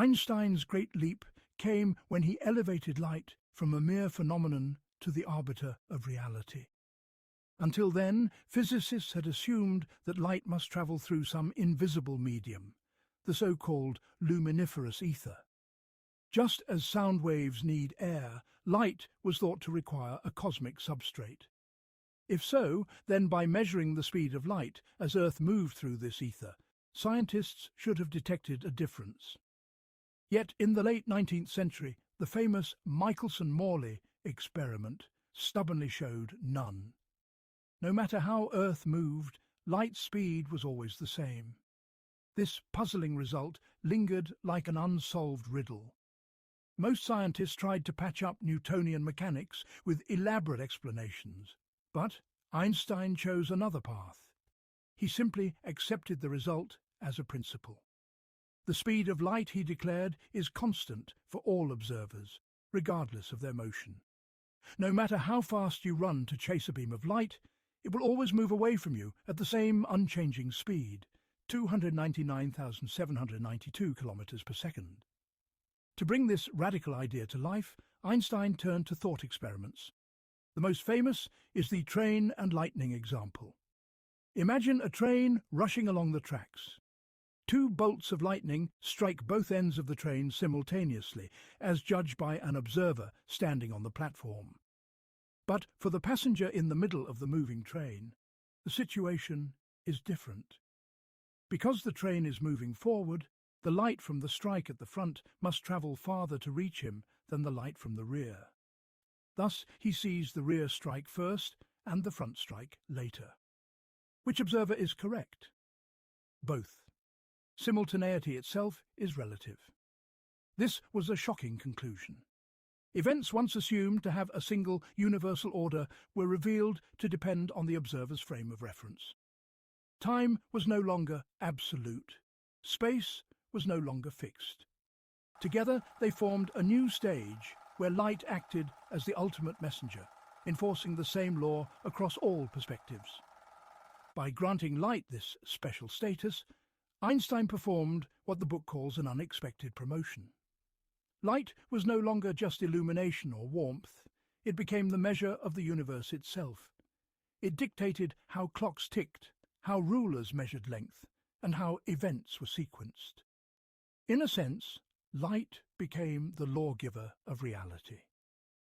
Einstein's great leap came when he elevated light from a mere phenomenon to the arbiter of reality. Until then, physicists had assumed that light must travel through some invisible medium, the so-called luminiferous ether. Just as sound waves need air, light was thought to require a cosmic substrate. If so, then by measuring the speed of light as Earth moved through this ether, scientists should have detected a difference. Yet in the late 19th century, the famous Michelson-Morley experiment stubbornly showed none. No matter how Earth moved, light's speed was always the same. This puzzling result lingered like an unsolved riddle. Most scientists tried to patch up Newtonian mechanics with elaborate explanations, but Einstein chose another path. He simply accepted the result as a principle. The speed of light, he declared, is constant for all observers, regardless of their motion. No matter how fast you run to chase a beam of light, it will always move away from you at the same unchanging speed, 299,792 kilometers per second. To bring this radical idea to life, Einstein turned to thought experiments. The most famous is the train and lightning example. Imagine a train rushing along the tracks. Two bolts of lightning strike both ends of the train simultaneously, as judged by an observer standing on the platform. But for the passenger in the middle of the moving train, the situation is different. Because the train is moving forward, the light from the strike at the front must travel farther to reach him than the light from the rear. Thus, he sees the rear strike first and the front strike later. Which observer is correct? Both. Simultaneity itself is relative. This was a shocking conclusion. Events once assumed to have a single universal order were revealed to depend on the observer's frame of reference. Time was no longer absolute. Space was no longer fixed. Together they formed a new stage where light acted as the ultimate messenger, enforcing the same law across all perspectives. By granting light this special status, Einstein performed what the book calls an unexpected promotion. Light was no longer just illumination or warmth. It became the measure of the universe itself. It dictated how clocks ticked, how rulers measured length, and how events were sequenced. In a sense, light became the lawgiver of reality.